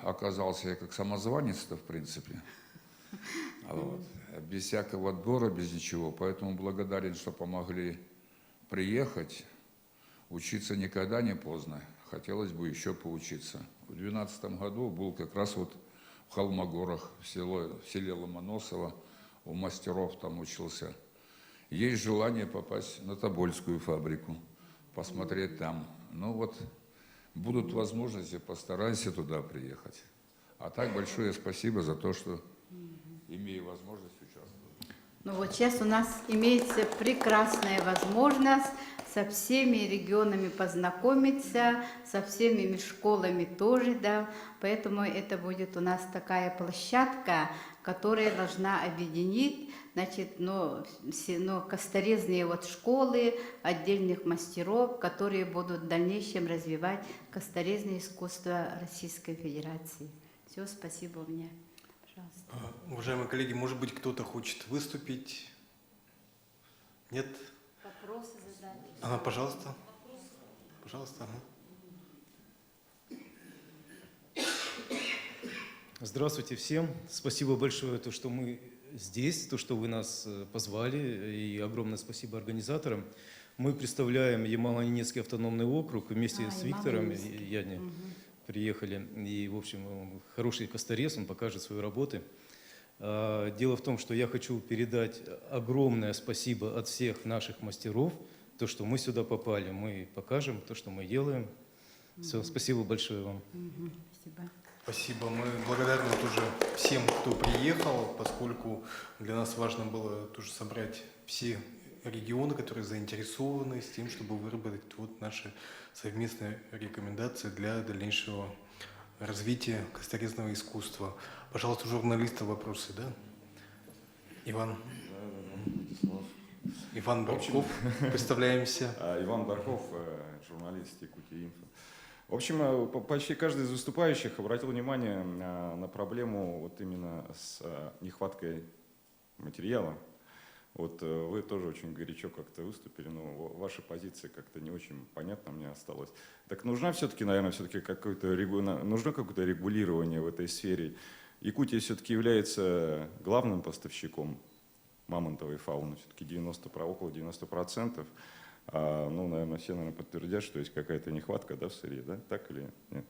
оказался я как самозванец-то, в принципе. Вот. Без всякого отбора, без ничего. Поэтому благодарен, что помогли приехать. Учиться никогда не поздно. Хотелось бы еще поучиться. В 2012 году был как раз вот в Холмогорах, в селе Ломоносово, у мастеров там учился. Есть желание попасть на Тобольскую фабрику, посмотреть там. Ну вот, будут возможности, постарайся туда приехать. А так большое спасибо за то, что имею возможность участвовать. Ну вот сейчас у нас имеется прекрасная возможность со всеми регионами познакомиться, со всеми школами тоже, да, поэтому это будет у нас такая площадка, которая должна объединить, значит, косторезные вот школы, отдельных мастеров, которые будут в дальнейшем развивать косторезное искусство Российской Федерации. Все, спасибо мне. Пожалуйста. Уважаемые коллеги, может быть, кто-то хочет выступить? Нет? Вопросы задать? Ага, пожалуйста. Пожалуйста. Ага. Здравствуйте всем. Спасибо большое, то, что мы здесь, то, что вы нас позвали, и огромное спасибо организаторам. Мы представляем Ямало-Ненецкий автономный округ вместе с Виктором и Ядни. Приехали, и, в общем, хороший косторез, он покажет свои работы. Дело в том, что я хочу передать огромное спасибо от всех наших мастеров, то, что мы сюда попали, мы покажем то, что мы делаем. Все, спасибо большое вам. Спасибо. Спасибо. Мы благодарны тоже всем, кто приехал, поскольку для нас важно было тоже собрать все регионы, которые заинтересованы с тем, чтобы выработать вот наши совместные рекомендации для дальнейшего развития косторезного искусства. Пожалуйста, журналисты, вопросы, да? Иван. Иван Барков, представляемся. Иван Барков, журналист Якутия-Инфо. В общем, почти каждый из выступающих обратил внимание на проблему вот именно с нехваткой материала. Вот вы тоже очень горячо как-то выступили, но ваша позиция как-то не очень понятна мне осталась. Так нужна все-таки, наверное, нужно какое-то регулирование в этой сфере. Якутия все-таки является главным поставщиком мамонтовой фауны, все-таки около 90%. Ну, наверное, все, подтвердят, что есть какая-то нехватка, да, в сырье, да? Так или нет?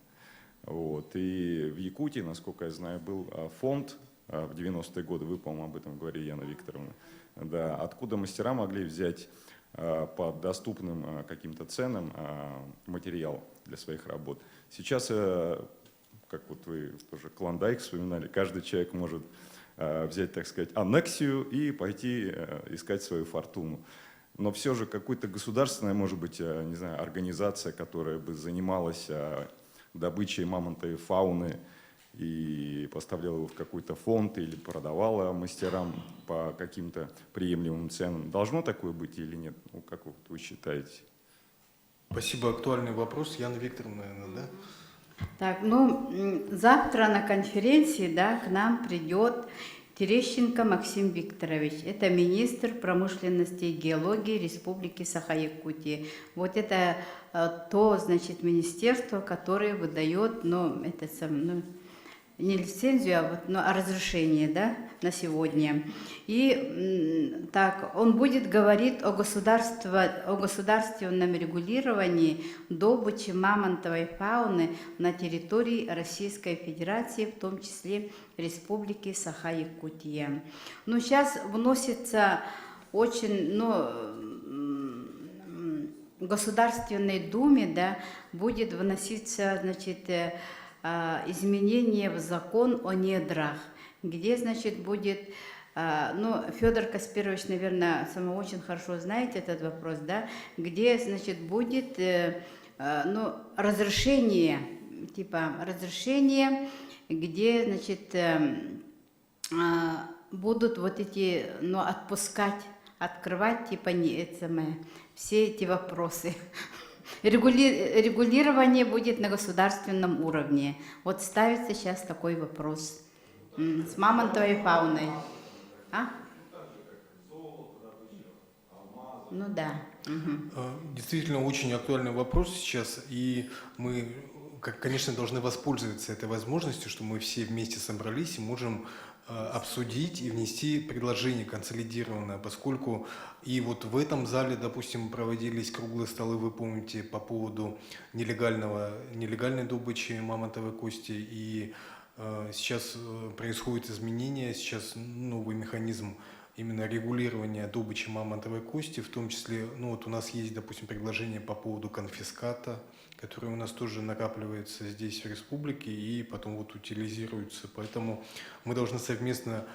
Вот. И в Якутии, насколько я знаю, был фонд в 90-е годы, вы, по-моему, об этом говорили, Яна Викторовна, да, откуда мастера могли взять по доступным каким-то ценам материал для своих работ. Сейчас, как вот вы тоже Клондайк вспоминали, каждый человек может взять, так сказать, аннексию и пойти искать свою фортуну. Но все же какая-то государственная, может быть, не знаю, организация, которая бы занималась добычей мамонтовой фауны и поставляла его в какой-то фонд или продавала мастерам по каким-то приемлемым ценам. Должно такое быть или нет? Ну, как вы считаете? Спасибо. Актуальный вопрос. Яна Викторовна, наверное, да? Так, завтра на конференции, да, к нам придет Терещенко Максим Викторович. Это министр промышленности и геологии Республики Саха-Якутия. Вот это то, значит, министерство, которое выдает, не лицензию, а разрешение, да, на сегодня. И так, он будет говорить о государственном регулировании добычи мамонтовой фауны на территории Российской Федерации, в том числе Республики Саха-Якутия. Но сейчас вносится очень, в Государственной Думе, да, будет вноситься, значит, изменение в закон о недрах, где, значит, будет, Федор Каспирович, наверное, очень хорошо знает этот вопрос, да, где, значит, будет, разрешение, где, значит, будут вот эти, открывать, все эти вопросы. Регулирование будет на государственном уровне. Вот ставится сейчас такой вопрос с мамонтовой фауной. Ну да. Действительно, очень актуальный вопрос сейчас, и мы, конечно, должны воспользоваться этой возможностью, что мы все вместе собрались и можем обсудить и внести предложение консолидированное, поскольку и вот в этом зале, допустим, проводились круглые столы, вы помните, по поводу нелегальной добычи мамонтовой кости, и сейчас происходят изменения, сейчас новый механизм именно регулирования добычи мамонтовой кости, в том числе, у нас есть, допустим, предложение по поводу конфиската, который у нас тоже накапливается здесь в республике и потом утилизируется. Поэтому мы должны совместно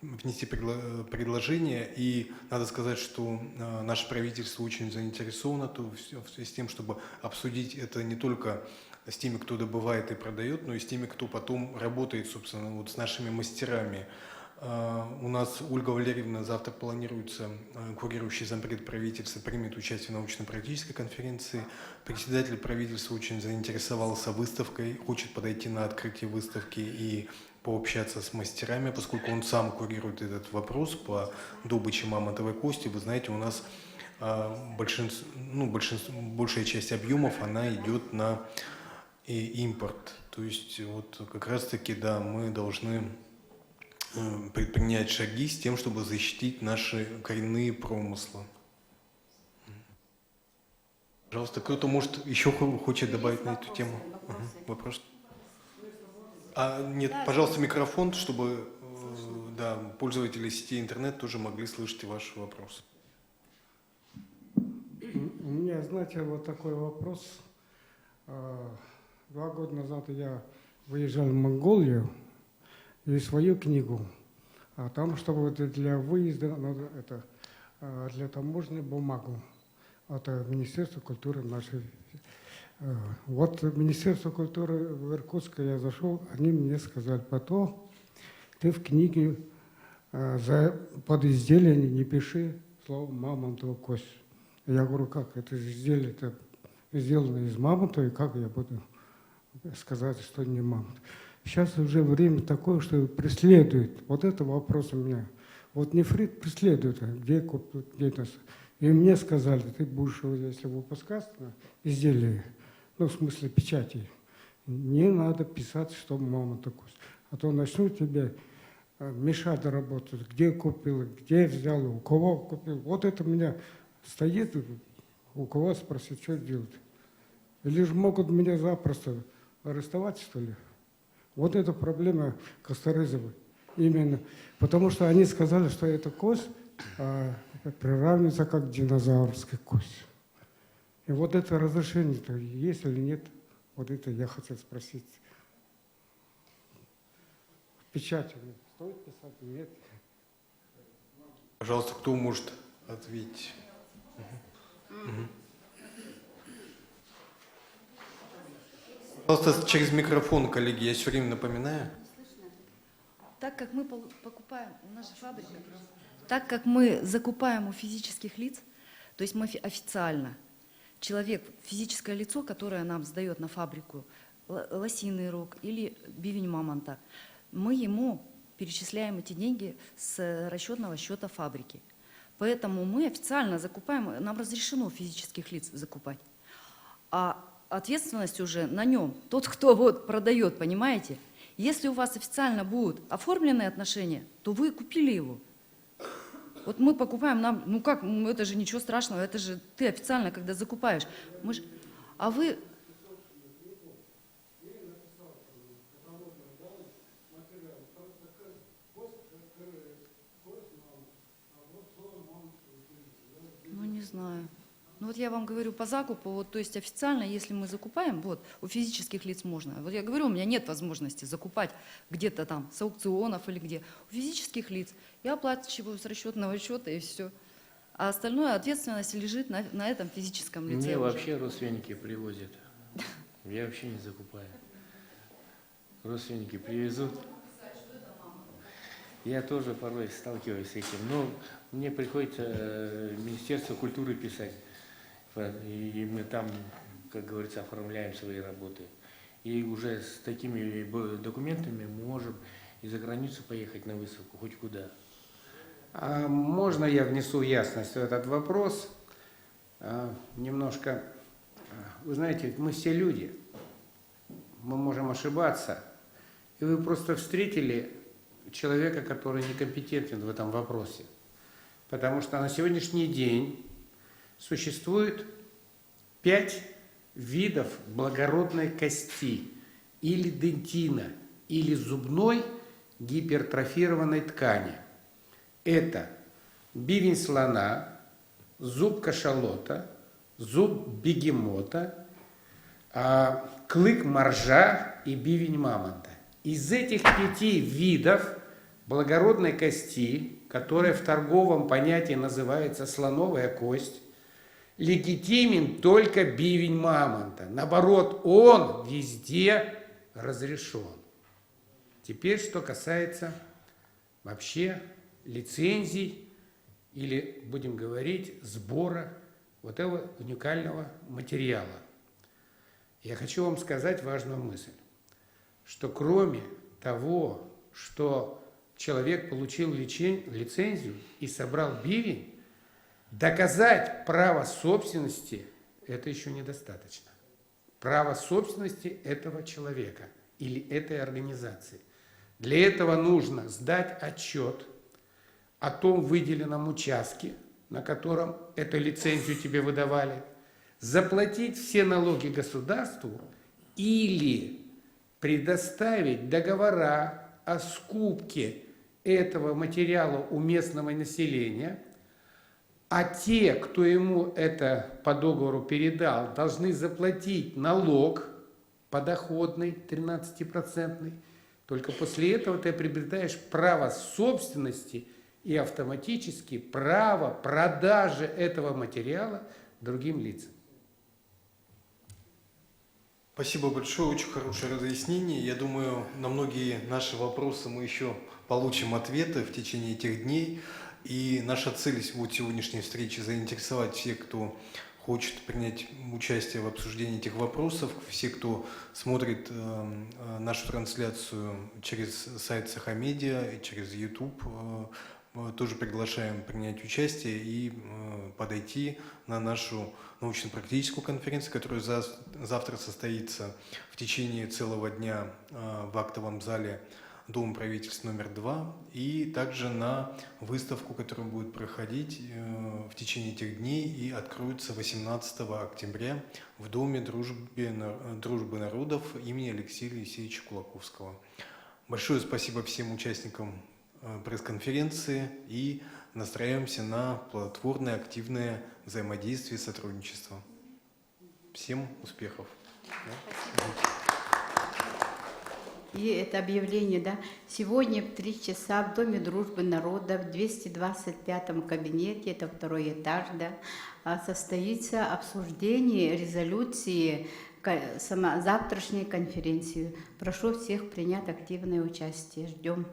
внести предложение. И надо сказать, что наше правительство очень заинтересовано в связи с тем, чтобы обсудить это не только с теми, кто добывает и продает, но и с теми, кто потом работает, собственно, вот с нашими мастерами. У нас Ольга Валерьевна завтра планируется, курирующий зампред правительства, примет участие в научно-практической конференции. Председатель правительства очень заинтересовался выставкой, хочет подойти на открытие выставки и пообщаться с мастерами, поскольку он сам курирует этот вопрос по добыче мамонтовой кости. Вы знаете, у нас большая часть объемов, она идет на импорт. То есть вот как раз-таки, да, мы должны предпринять шаги с тем, чтобы защитить наши коренные промыслы. Пожалуйста, кто-то, может, еще хочет добавить на эту тему? Вопрос? Нет, пожалуйста, микрофон, чтобы да, пользователи сети интернет тоже могли слышать ваш вопрос. У меня, знаете, вот такой вопрос. 2 года назад я выезжал в Монголию и свою книгу. А там, чтобы для выезда, надо это, для таможни бумагу. Это Министерство культуры нашей. Вот в Министерство культуры в Иркутске я зашел, они мне сказали, потом ты в книге под изделие не пиши слово «мамонтова кость». Я говорю, как это изделие-то сделано из мамонта, и как я буду сказать, что не мамонт. Сейчас уже время такое, что преследует. Вот это вопрос у меня. Вот нефрит преследует, где купят, где это. И мне сказали, ты будешь, если выпускать изделие, ну, в смысле печати, не надо писать, что мамонтова кость. А то начнут тебе мешать работать, где купил, где взял, у кого купил. Вот это у меня стоит, у кого спросить, что делать. Или же могут меня запросто арестовать, что ли? Вот эта проблема Косторызовой. Именно. Потому что они сказали, что эта кость приравнивается как динозаврская кость. И вот это разрешение-то есть или нет? Вот это я хотел спросить. В печати стоит писать? Нет? Пожалуйста, кто может ответить? Пожалуйста, через микрофон, коллеги, я все время напоминаю. Так как мы покупаем, у нас же фабрика, так как мы закупаем у физических лиц, то есть мы официально, человек, физическое лицо, которое нам сдает на фабрику лосиный рог или бивень мамонта, мы ему перечисляем эти деньги с расчетного счета фабрики. Поэтому мы официально закупаем, нам разрешено у физических лиц закупать. А ответственность уже на нем, тот, кто вот продает, понимаете? Если у вас официально будут оформлены отношения, то вы купили его. Вот мы покупаем, нам, ну как, это же ничего страшного, это же ты официально, когда закупаешь. А вы... Ну не знаю. Ну вот я вам говорю по закупу, вот, то есть официально, если мы закупаем, вот, у физических лиц можно. Вот я говорю, у меня нет возможности закупать где-то там с аукционов или где. У физических лиц я оплачиваю с расчетного счета и все. А остальное ответственность лежит на этом физическом лице. Мне вообще родственники привозят. Я вообще не закупаю. Родственники привезут. Я тоже порой сталкиваюсь с этим. Но мне приходится Министерство культуры писать. И мы там, как говорится, оформляем свои работы. И уже с такими документами мы можем и за границу поехать на выставку, хоть куда. А можно я внесу ясность в этот вопрос? Немножко, вы знаете, мы все люди, мы можем ошибаться. И вы просто встретили человека, который некомпетентен в этом вопросе. Потому что на сегодняшний день существует 5 видов благородной кости, или дентина, или зубной гипертрофированной ткани. Это бивень слона, зуб кашалота, зуб бегемота, клык моржа и бивень мамонта. Из этих 5 видов благородной кости, которая в торговом понятии называется слоновая кость, легитимен только бивень мамонта. Наоборот, он везде разрешен. Теперь, что касается вообще лицензий или, будем говорить, сбора вот этого уникального материала. Я хочу вам сказать важную мысль, что кроме того, что человек получил лицензию и собрал бивень, доказать право собственности – это еще недостаточно. Право собственности этого человека или этой организации. Для этого нужно сдать отчет о том выделенном участке, на котором эту лицензию тебе выдавали, заплатить все налоги государству или предоставить договора о скупке этого материала у местного населения, а те, кто ему это по договору передал, должны заплатить налог подоходный 13%. Только после этого ты приобретаешь право собственности и автоматически право продажи этого материала другим лицам. Спасибо большое, очень хорошее разъяснение. Я думаю, на многие наши вопросы мы еще получим ответы в течение этих дней. И наша цель сегодняшней встречи – заинтересовать всех, кто хочет принять участие в обсуждении этих вопросов, все, кто смотрит нашу трансляцию через сайт Сахамедиа и через YouTube, тоже приглашаем принять участие и подойти на нашу научно-практическую конференцию, которая завтра состоится в течение целого дня в актовом зале Дома правительств номер 2, и также на выставку, которая будет проходить в течение этих дней и откроется 18 октября в Доме дружбы народов имени Алексея Алексеевича Кулаковского. Большое спасибо всем участникам пресс-конференции и настраиваемся на плодотворное, активное взаимодействие и сотрудничество. Всем успехов! И это объявление, да, сегодня в 3 часа в Доме дружбы народов, в 225-м кабинете, это 2-й этаж, да, состоится обсуждение резолюции завтрашней конференции. Прошу всех принять активное участие. Ждем.